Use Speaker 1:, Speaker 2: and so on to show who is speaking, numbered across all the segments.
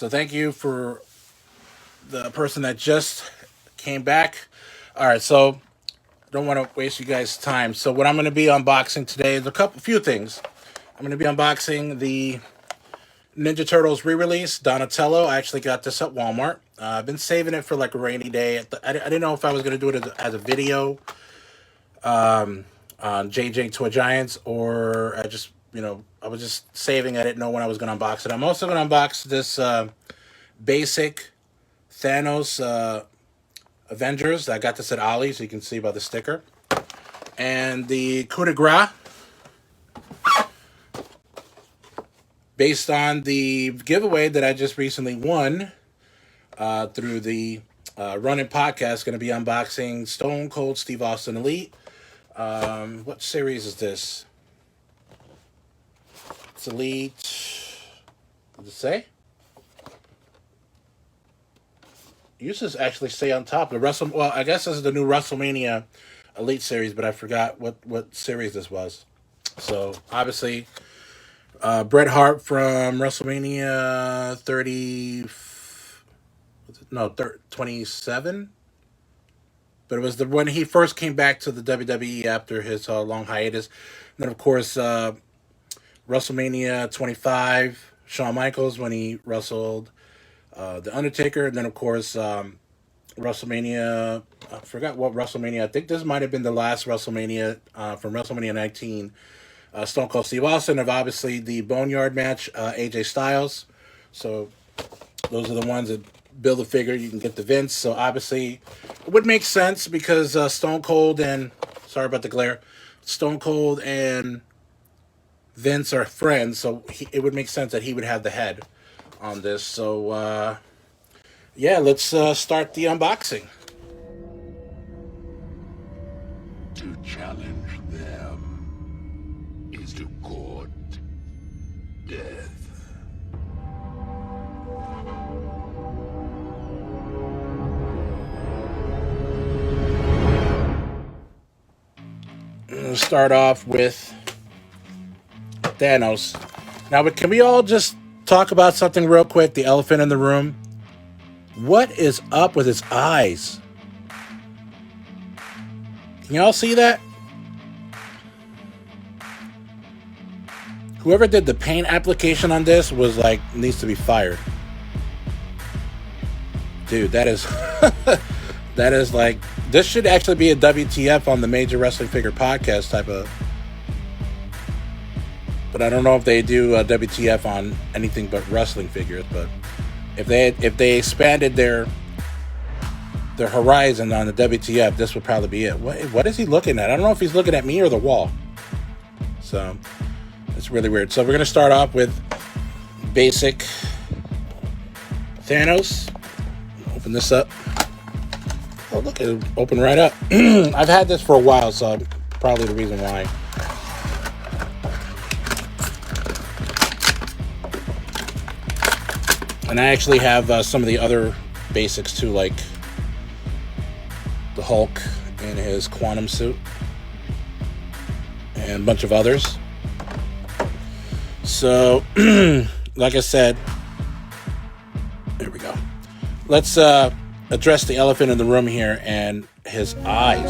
Speaker 1: So thank you for the person that just came back. All right, so I don't want to waste you guys' time. So what I'm going to be unboxing today is few things. I'm going to be unboxing the Ninja Turtles re-release, Donatello. I actually got this at Walmart. I've been saving it for like a rainy day. I didn't know if I was going to do it as a video on JJ Toy Giants, or I was just saving. I didn't know when I was going to unbox it. I'm also going to unbox this basic Thanos Avengers. I got this at Ollie, so you can see by the sticker. And the coup de grace, based on the giveaway that I just recently won through the Running Podcast. Going to be unboxing Stone Cold Steve Austin Elite. What series is this? It's Elite. What does it say? It used to actually say on top the Well, I guess this is the new WrestleMania Elite series, but I forgot what series this was. So obviously, Bret Hart from WrestleMania 27. But it was when he first came back to the WWE after his long hiatus. And then, of course, WrestleMania 25, Shawn Michaels when he wrestled The Undertaker. And then, of course, WrestleMania, I forgot what WrestleMania. I think this might have been the last WrestleMania from WrestleMania 19. Stone Cold Steve Austin, of obviously the Boneyard match, AJ Styles. So those are the ones that build a figure. You can get the Vince. So obviously it would make sense because Stone Cold and, sorry about the glare, Stone Cold and Vince are friends. So it would make sense that he would have the head on this. So yeah, let's start the unboxing.
Speaker 2: To challenge them is to court death.
Speaker 1: Let's start off with Thanos. Now, but can we all just talk about something real quick? The elephant in the room. What is up with his eyes? Can y'all see that? Whoever did the paint application on this was like, needs to be fired. Dude, that is that is like, this should actually be a WTF on the Major Wrestling Figure Podcast type of. But I don't know if they do a WTF on anything but wrestling figures. But if they expanded their horizon on the WTF, this would probably be it. What is he looking at? I don't know if he's looking at me or the wall. So it's really weird. So we're gonna start off with basic Thanos. Open this up. Oh, look, it opened right up. I've had this for a while, so probably the reason why. And I actually have some of the other basics too, like the Hulk in his quantum suit and a bunch of others. So, like I said, there we go. Let's address the elephant in the room here and his eyes.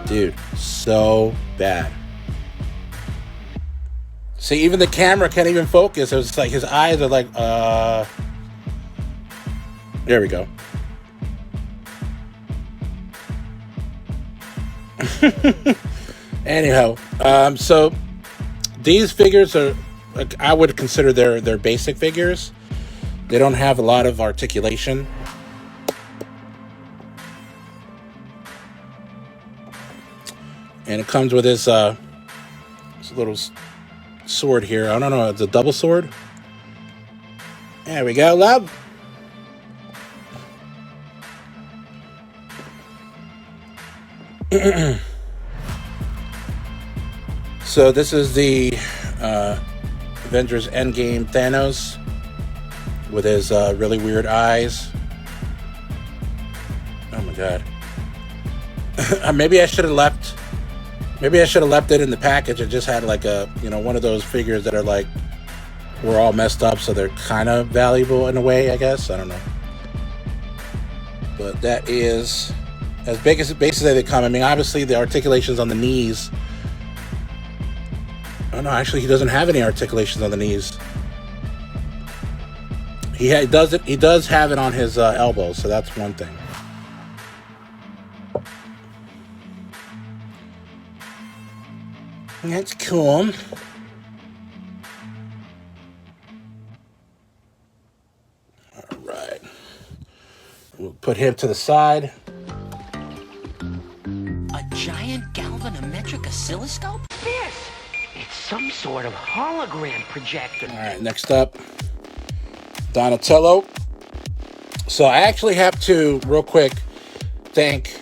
Speaker 1: Dude, so bad. See, even the camera can't even focus. It's like his eyes are like, there we go. Anyhow, so these figures are, I would consider they're basic figures. They don't have a lot of articulation. And it comes with this little sword here. I don't know, it's a double sword. There we go, love. So this is the Avengers Endgame Thanos with his really weird eyes. Oh my god. Maybe I should have left it in the package. It just had like a, one of those figures that are like were all messed up, so they're kind of valuable in a way, I guess. I don't know. But that is as big as basically they come. I mean, obviously the articulations on the knees. Oh no, actually he doesn't have any articulations on the knees. He does have it on his elbows, so that's one thing. That's cool. All right. We'll put him to the side.
Speaker 3: A giant galvanometric oscilloscope?
Speaker 4: This! It's some sort of hologram projector.
Speaker 1: All right, next up, Donatello. So I actually have to, real quick, thank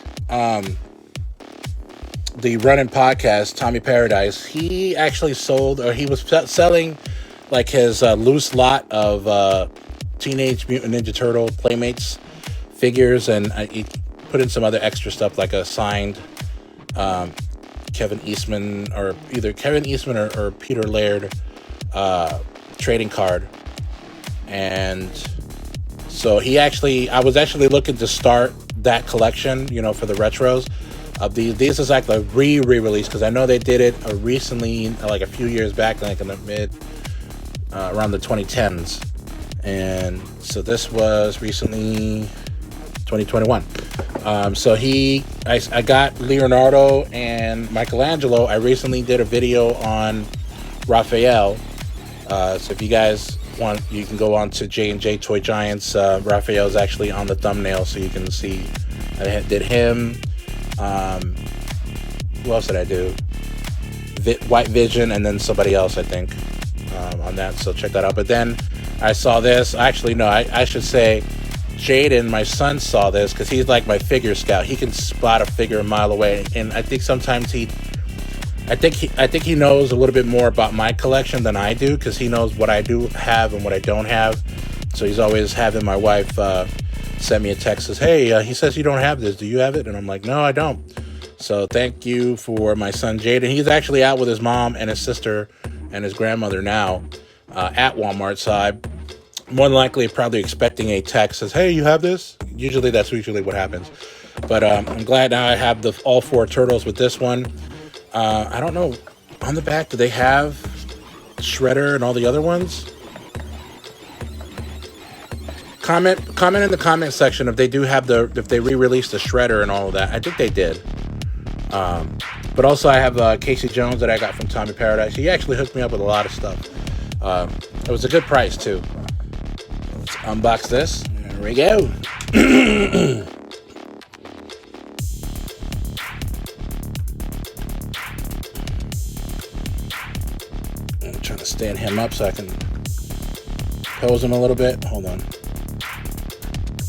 Speaker 1: the running podcast, Tommy Paradise. He actually he was selling like his loose lot of Teenage Mutant Ninja Turtle Playmates figures, and he put in some other extra stuff like a signed Kevin Eastman, or either Kevin Eastman or Peter Laird trading card. And so I was actually looking to start that collection, for the retros of these. This is like a re-release, because I know they did it recently, like a few years back, like in the around the 2010s. And so this was recently 2021. So I got Leonardo and Michelangelo. I recently did a video on Raphael. So if you guys want, you can go on to J&J Toy Giants. Raphael's actually on the thumbnail, so you can see. I did him. Who else did I do? White Vision, and then somebody else, I think, on that. So check that out. But then I saw this. Actually, no, I should say Jaden, my son, saw this because he's like my figure scout. He can spot a figure a mile away, and I think sometimes I think he knows a little bit more about my collection than I do, because he knows what I do have and what I don't have. So he's always having my wife send me a text, says, "Hey, he says you don't have this. Do you have it?" And I'm like, "No, I don't." So thank you for my son Jaden. He's actually out with his mom and his sister and his grandmother now at Walmart. So I'm more than likely probably expecting a text says, "Hey, you have this?" That's usually what happens. But I'm glad now I have all four turtles with this one. I don't know, on the back, do they have Shredder and all the other ones? Comment in the comment section if they do have if they re-released the Shredder and all of that. I think they did. But also I have Casey Jones that I got from Tommy Paradise. He actually hooked me up with a lot of stuff. It was a good price too. Let's unbox this. There we go. I'm trying to stand him up so I can pose him a little bit. Hold on.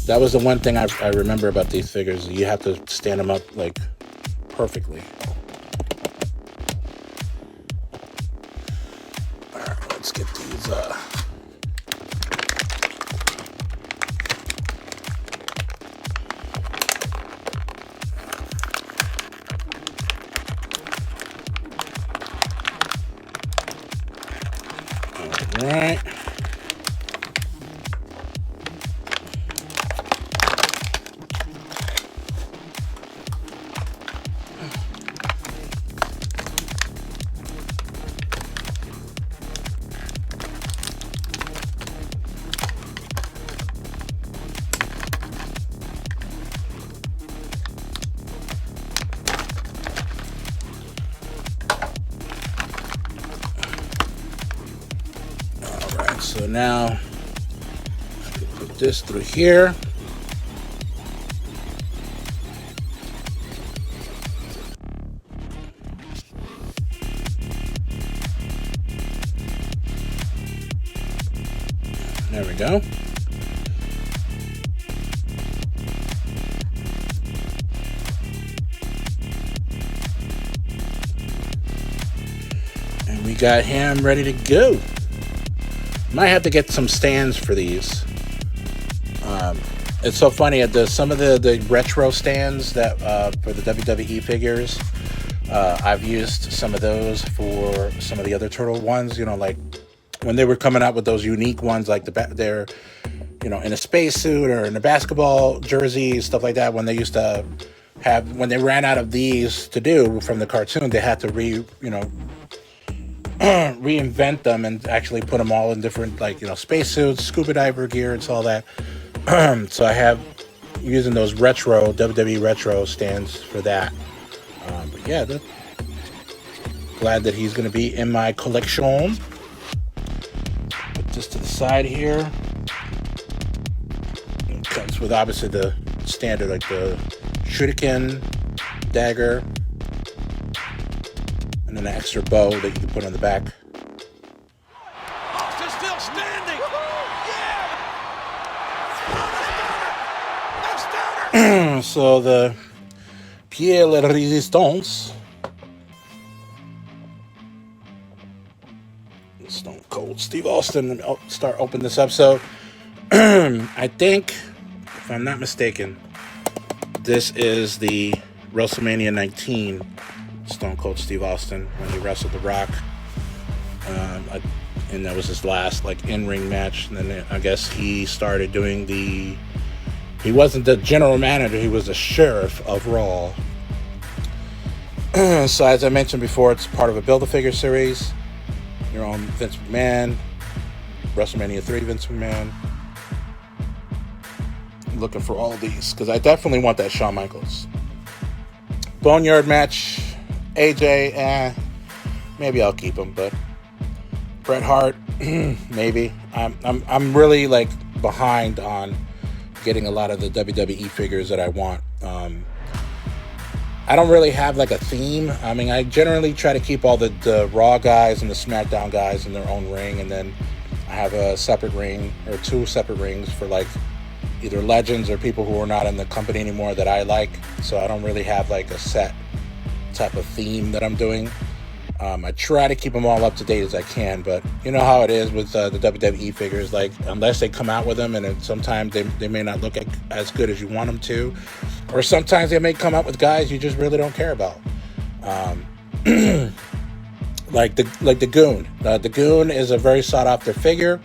Speaker 1: That was the one thing I remember about these figures. You have to stand them up like perfectly. All right, let's get these. All right. So now I can put this through here. There we go. And we got him ready to go. Might have to get some stands for these. It's so funny. Some of the retro stands that for the WWE figures, I've used some of those for some of the other turtle ones. Like when they were coming out with those unique ones, like they're, you know, in a spacesuit or in a basketball jersey, stuff like that. When they used to when they ran out of these to do from the cartoon, they had to reinvent them and actually put them all in different, like, you know, spacesuits, scuba diver gear, and all that. So I have using those retro WWE retro stands for that. But yeah, glad that he's going to be in my collection. Put this to the side here. It comes with obviously the standard, like the shuriken dagger, and then an extra bow that you can put on the back.
Speaker 5: Austin still standing. Yeah.
Speaker 1: So the Pierre la Resistance, Stone Cold Steve Austin. Start opening this up. So I think, if I'm not mistaken, this is the WrestleMania 19 Stone Cold Steve Austin when he wrestled The Rock, and that was his last like in-ring match. And then I guess he started doing he wasn't the general manager, he was the sheriff of Raw. So as I mentioned before, it's part of a Build-A-Figure series. Your own Vince McMahon, WrestleMania 3 Vince McMahon. I'm looking for all of these because I definitely want that Shawn Michaels. Boneyard match, AJ, maybe I'll keep him, but Bret Hart, maybe. I'm really like behind on getting a lot of the WWE figures that I want. I don't really have like a theme. I mean, I generally try to keep all the Raw guys and the SmackDown guys in their own ring, and then I have a separate ring or two separate rings for like either legends or people who are not in the company anymore that I like. So I don't really have like a set type of theme that I'm doing. I try to keep them all up to date as I can, but you know how it is with the WWE figures. Like, unless they come out with them, and sometimes they may not look as good as you want them to, or sometimes they may come out with guys you just really don't care about. Like the Goon. The Goon is a very sought after figure.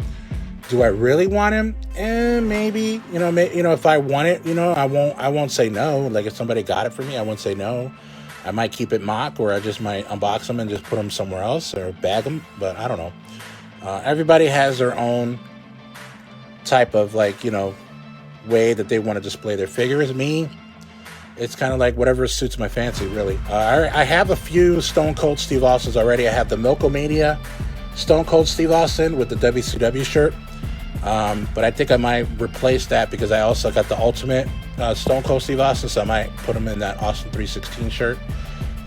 Speaker 1: Do I really want him? Maybe. If I want it, I won't say no. Like, if somebody got it for me, I won't say no. I might keep it mock, or I just might unbox them and just put them somewhere else or bag them. But I don't know. Everybody has their own type of way that they want to display their figures. Me, it's kind of like whatever suits my fancy, really. I have a few Stone Cold Steve Austins already. I have the Milkomania Stone Cold Steve Austin with the WCW shirt. But I think I might replace that because I also got the Ultimate Stone Cold Steve Austin, so I might put him in that Austin 316 shirt.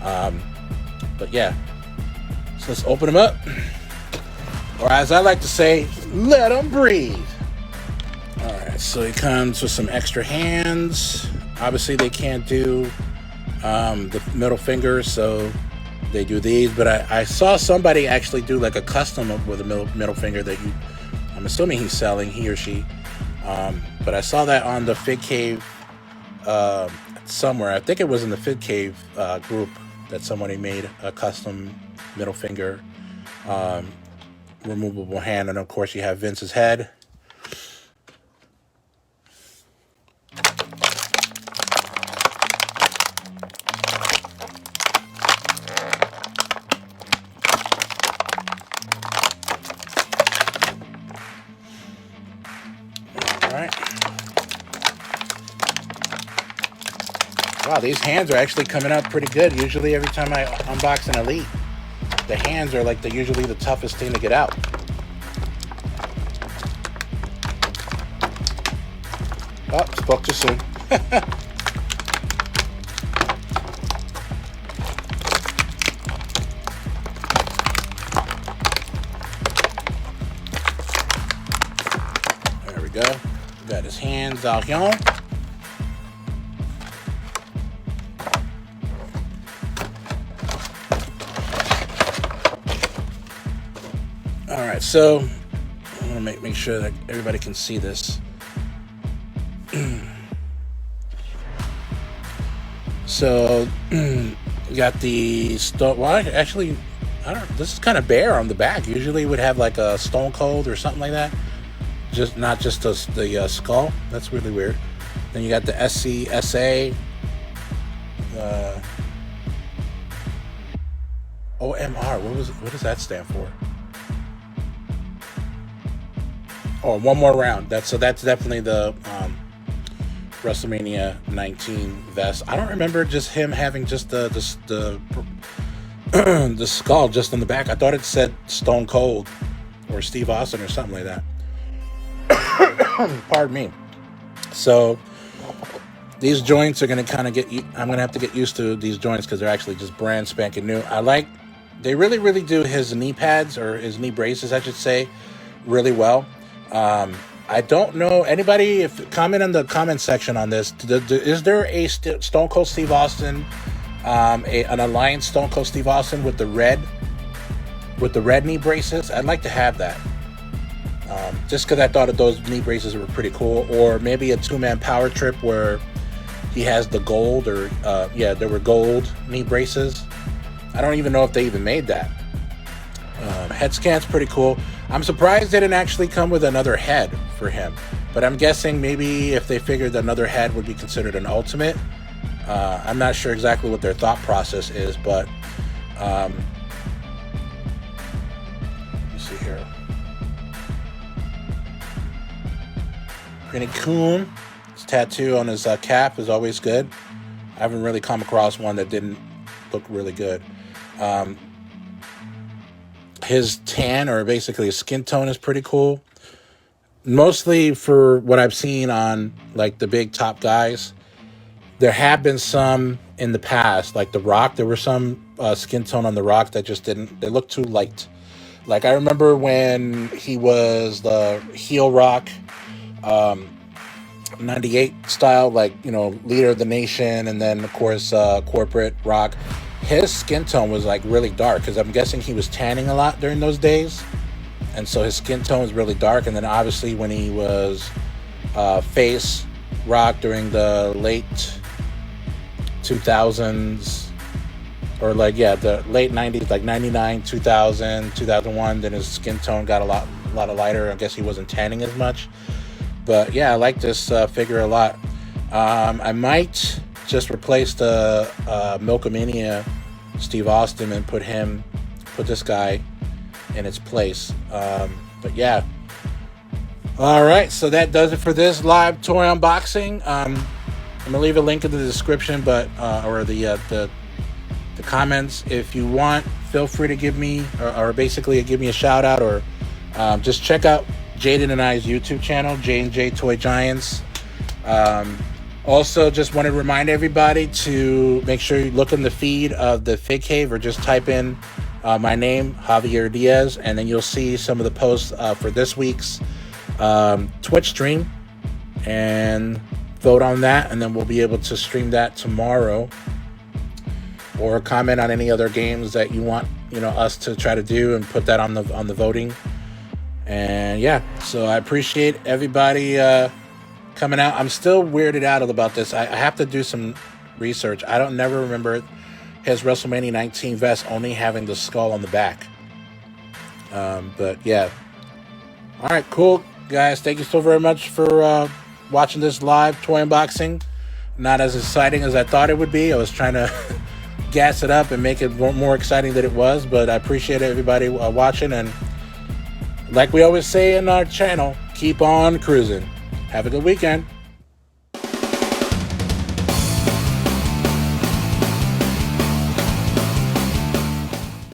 Speaker 1: But yeah, so let's open him up, or as I like to say, let him breathe. All right, so he comes with some extra hands. Obviously, they can't do the middle finger, so they do these. But I saw somebody actually do like a custom with a middle finger that I'm assuming he's selling, he or she. But I saw that on the Fig Cave somewhere. I think it was in the Fig Cave group that somebody made a custom middle finger removable hand. And of course you have Vince's head. Wow, these hands are actually coming out pretty good. Usually every time I unbox an Elite, the hands are like usually the toughest thing to get out. Oh, spoke too soon. There we go. Got his hands out here. Alright, so I want to make sure that everybody can see this. So, we got the well, actually, This is kind of bare on the back. Usually it would have like a Stone Cold or something like that. Just not just the skull. That's really weird. Then you got the SCSA, OMR. What does that stand for? Oh, one more round. That's definitely the WrestleMania 19 vest. I don't remember just him having just the the skull just on the back. I thought it said Stone Cold or Steve Austin or something like that. Pardon me. So these joints are going to kind of I'm going to have to get used to these joints because they're actually just brand spanking new. They really do his knee pads, or his knee braces, I should say, really well. I don't know anybody, if comment in the comment section on this. Is there a Stone Cold Steve Austin, an Alliance Stone Cold Steve Austin with the red knee braces? I'd like to have that. Just because I thought that those knee braces were pretty cool. Or maybe a 2-man power trip where he has the gold, or there were gold knee braces. I don't even know if they even made that. Head scan's pretty cool. I'm surprised they didn't actually come with another head for him, but I'm guessing maybe if they figured another head would be considered an ultimate. I'm not sure exactly what their thought process is, but let me see here. Pretty cool. His tattoo on his cap is always good. I haven't really come across one that didn't look really good. His tan, or basically his skin tone, is pretty cool. Mostly for what I've seen on like the big top guys. There have been some in the past, like The Rock. There were some skin tone on The Rock that just they looked too light. Like I remember when he was the heel Rock, 98 style, like, leader of the nation, and then of course corporate Rock. His skin tone was like really dark, because I'm guessing he was tanning a lot during those days, and so his skin tone was really dark. And then obviously when he was face Rock during the late 2000s, or the late 90s, like 99, 2000, 2001, then his skin tone got a lot lighter. I guess he wasn't tanning as much. But yeah, I like this figure a lot. I might just replace the Milkamania Steve Austin and put this guy in its place. But yeah. All right, so that does it for this live toy unboxing. I'm gonna leave a link in the description, or the comments. If you want, feel free to give me, or basically give me a shout out, or just check out Jaden and I's YouTube channel, J&J Toy Giants. Also, just want to remind everybody to make sure you look in the feed of the Fig Cave, or just type in my name, Javier Diaz, and then you'll see some of the posts for this week's Twitch stream, and vote on that, and then we'll be able to stream that tomorrow. Or comment on any other games that you want us to try to do, and put that on the voting. And yeah, so I appreciate everybody coming out. I'm still weirded out about this. I have to do some research. I don't never remember his WrestleMania 19 vest only having the skull on the back. But yeah. All right, cool, guys. Thank you so very much for watching this live toy unboxing. Not as exciting as I thought it would be. I was trying to gas it up and make it more exciting than it was, but I appreciate everybody watching. And like we always say in our channel, keep on cruising. Have a good weekend.